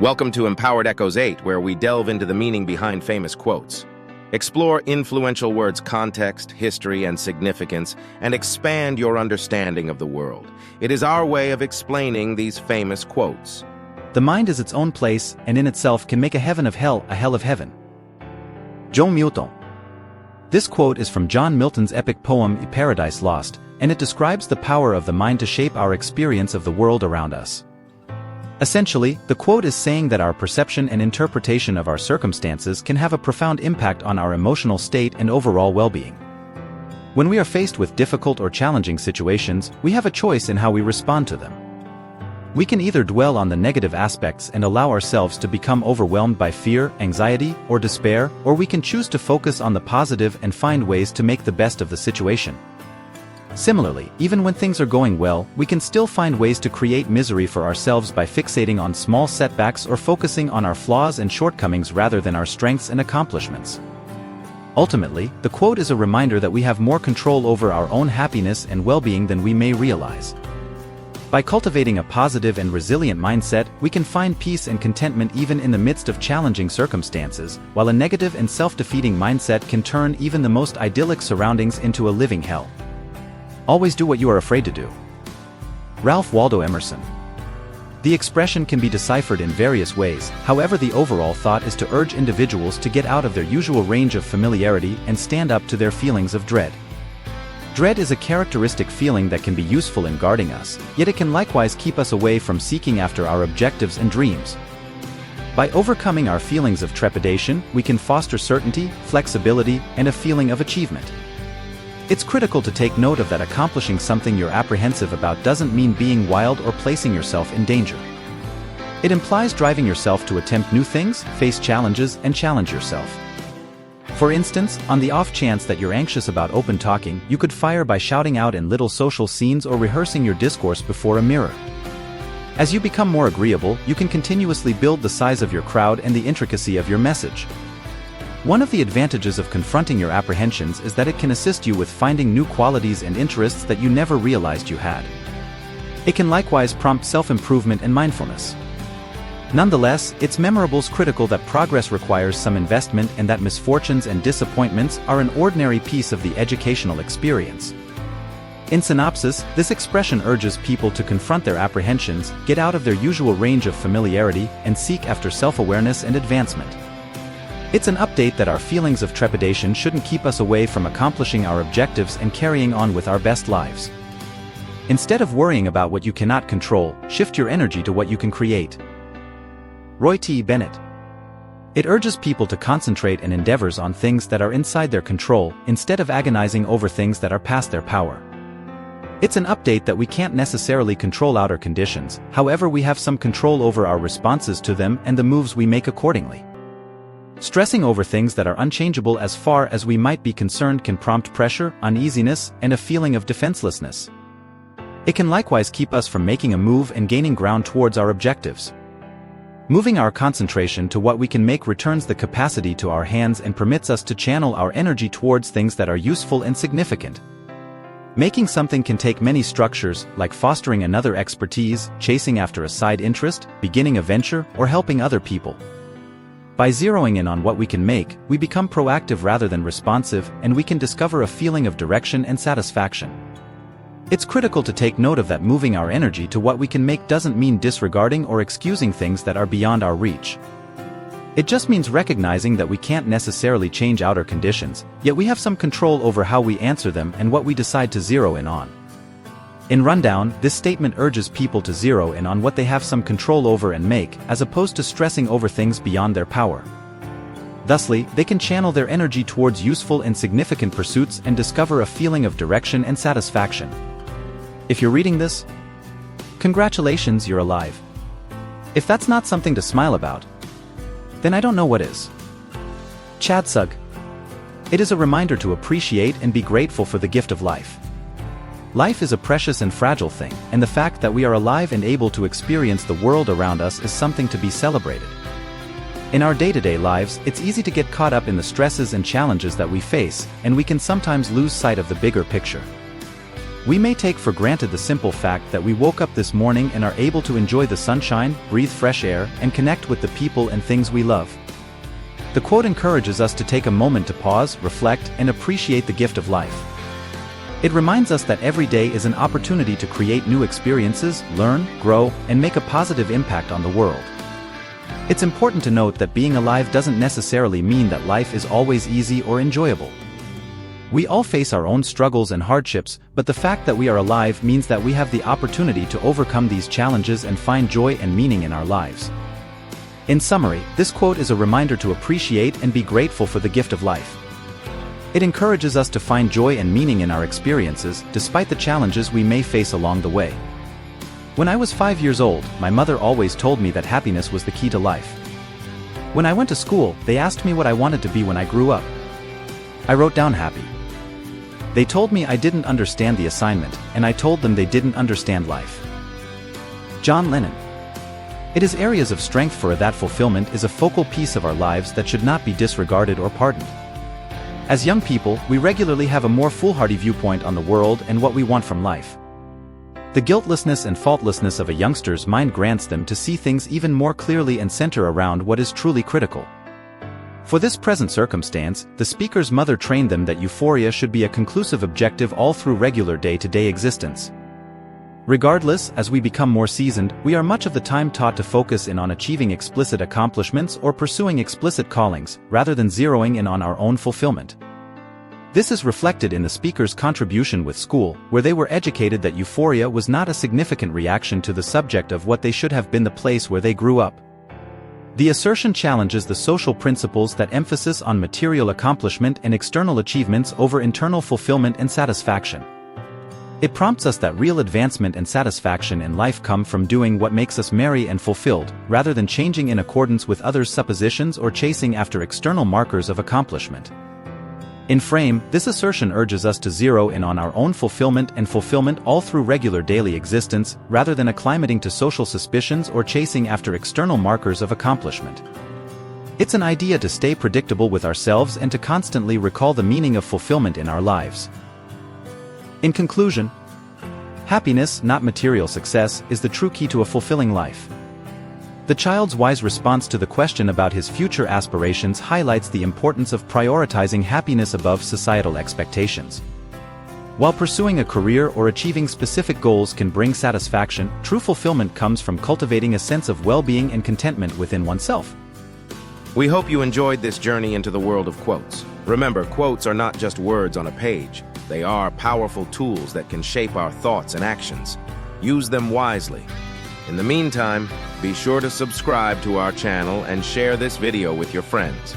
Welcome to Empowered Echoes 8, where we delve into the meaning behind famous quotes. Explore influential words' context, history, and significance, and expand your understanding of the world. It is our way of explaining these famous quotes. The mind is its own place, and in itself can make a heaven of hell a hell of heaven. John Milton. This quote is from John Milton's epic poem Paradise Lost, and it describes the power of the mind to shape our experience of the world around us. Essentially, the quote is saying that our perception and interpretation of our circumstances can have a profound impact on our emotional state and overall well-being. When we are faced with difficult or challenging situations, we have a choice in how we respond to them. We can either dwell on the negative aspects and allow ourselves to become overwhelmed by fear, anxiety, or despair, or we can choose to focus on the positive and find ways to make the best of the situation. Similarly, even when things are going well, we can still find ways to create misery for ourselves by fixating on small setbacks or focusing on our flaws and shortcomings rather than our strengths and accomplishments. Ultimately, the quote is a reminder that we have more control over our own happiness and well-being than we may realize. By cultivating a positive and resilient mindset, we can find peace and contentment even in the midst of challenging circumstances, while a negative and self-defeating mindset can turn even the most idyllic surroundings into a living hell. Always do what you are afraid to do. Ralph Waldo Emerson. The expression can be deciphered in various ways, however the overall thought is to urge individuals to get out of their usual range of familiarity and stand up to their feelings of dread. Dread is a characteristic feeling that can be useful in guarding us, yet it can likewise keep us away from seeking after our objectives and dreams. By overcoming our feelings of trepidation, we can foster certainty, flexibility, and a feeling of achievement. It's critical to take note of that accomplishing something you're apprehensive about doesn't mean being wild or placing yourself in danger. It implies driving yourself to attempt new things, face challenges, and challenge yourself. For instance, on the off chance that you're anxious about open talking, you could fire by shouting out in little social scenes or rehearsing your discourse before a mirror. As you become more agreeable, you can continuously build the size of your crowd and the intricacy of your message. One of the advantages of confronting your apprehensions is that it can assist you with finding new qualities and interests that you never realized you had. It can likewise prompt self-improvement and mindfulness. Nonetheless, it's critical that progress requires some investment and that misfortunes and disappointments are an ordinary piece of the educational experience. In synopsis, this expression urges people to confront their apprehensions, get out of their usual range of familiarity, and seek after self-awareness and advancement. It's an update that our feelings of trepidation shouldn't keep us away from accomplishing our objectives and carrying on with our best lives. Instead of worrying about what you cannot control, shift your energy to what you can create. Roy T. Bennett. It urges people to concentrate and endeavors on things that are inside their control, instead of agonizing over things that are past their power. It's an update that we can't necessarily control outer conditions, however we have some control over our responses to them and the moves we make accordingly. Stressing over things that are unchangeable as far as we might be concerned can prompt pressure, uneasiness, and a feeling of defenselessness. It can likewise keep us from making a move and gaining ground towards our objectives. Moving our concentration to what we can make returns the capacity to our hands and permits us to channel our energy towards things that are useful and significant. Making something can take many structures, like fostering another expertise, chasing after a side interest, beginning a venture, or helping other people. By zeroing in on what we can make, we become proactive rather than responsive, and we can discover a feeling of direction and satisfaction. It's critical to take note of that moving our energy to what we can make doesn't mean disregarding or excusing things that are beyond our reach. It just means recognizing that we can't necessarily change outer conditions, yet we have some control over how we answer them and what we decide to zero in on. In Rundown, this statement urges people to zero in on what they have some control over and make, as opposed to stressing over things beyond their power. Thusly, they can channel their energy towards useful and significant pursuits and discover a feeling of direction and satisfaction. If you're reading this, congratulations, you're alive. If that's not something to smile about, then I don't know what is. Chad Sugg. It is a reminder to appreciate and be grateful for the gift of life. Life is a precious and fragile thing, and the fact that we are alive and able to experience the world around us is something to be celebrated. In our day-to-day lives, it's easy to get caught up in the stresses and challenges that we face, and we can sometimes lose sight of the bigger picture. We may take for granted the simple fact that we woke up this morning and are able to enjoy the sunshine, breathe fresh air, and connect with the people and things we love. The quote encourages us to take a moment to pause, reflect, and appreciate the gift of life. It reminds us that every day is an opportunity to create new experiences, learn, grow, and make a positive impact on the world. It's important to note that being alive doesn't necessarily mean that life is always easy or enjoyable. We all face our own struggles and hardships, but the fact that we are alive means that we have the opportunity to overcome these challenges and find joy and meaning in our lives. In summary, this quote is a reminder to appreciate and be grateful for the gift of life. It encourages us to find joy and meaning in our experiences, despite the challenges we may face along the way. When I was 5 years old, my mother always told me that happiness was the key to life. When I went to school, they asked me what I wanted to be when I grew up. I wrote down happy. They told me I didn't understand the assignment, and I told them they didn't understand life. John Lennon. It is areas of strength for that fulfillment is a focal piece of our lives that should not be disregarded or pardoned. As young people, we regularly have a more foolhardy viewpoint on the world and what we want from life. The guiltlessness and faultlessness of a youngster's mind grants them to see things even more clearly and center around what is truly critical. For this present circumstance, the speaker's mother trained them that euphoria should be a conclusive objective all through regular day-to-day existence. Regardless, as we become more seasoned, we are much of the time taught to focus in on achieving explicit accomplishments or pursuing explicit callings, rather than zeroing in on our own fulfillment. This is reflected in the speaker's contribution with school, where they were educated that euphoria was not a significant reaction to the subject of what they should have been the place where they grew up. The assertion challenges the social principles that emphasis on material accomplishment and external achievements over internal fulfillment and satisfaction. It prompts us that real advancement and satisfaction in life come from doing what makes us merry and fulfilled, rather than changing in accordance with others' suppositions or chasing after external markers of accomplishment. In frame, this assertion urges us to zero in on our own fulfillment and fulfillment all through regular daily existence, rather than acclimating to social suspicions or chasing after external markers of accomplishment. It's an idea to stay predictable with ourselves and to constantly recall the meaning of fulfillment in our lives. In conclusion, happiness, not material success, is the true key to a fulfilling life. The child's wise response to the question about his future aspirations highlights the importance of prioritizing happiness above societal expectations. While pursuing a career or achieving specific goals can bring satisfaction, true fulfillment comes from cultivating a sense of well-being and contentment within oneself. We hope you enjoyed this journey into the world of quotes. Remember, quotes are not just words on a page. They are powerful tools that can shape our thoughts and actions. Use them wisely. In the meantime, be sure to subscribe to our channel and share this video with your friends.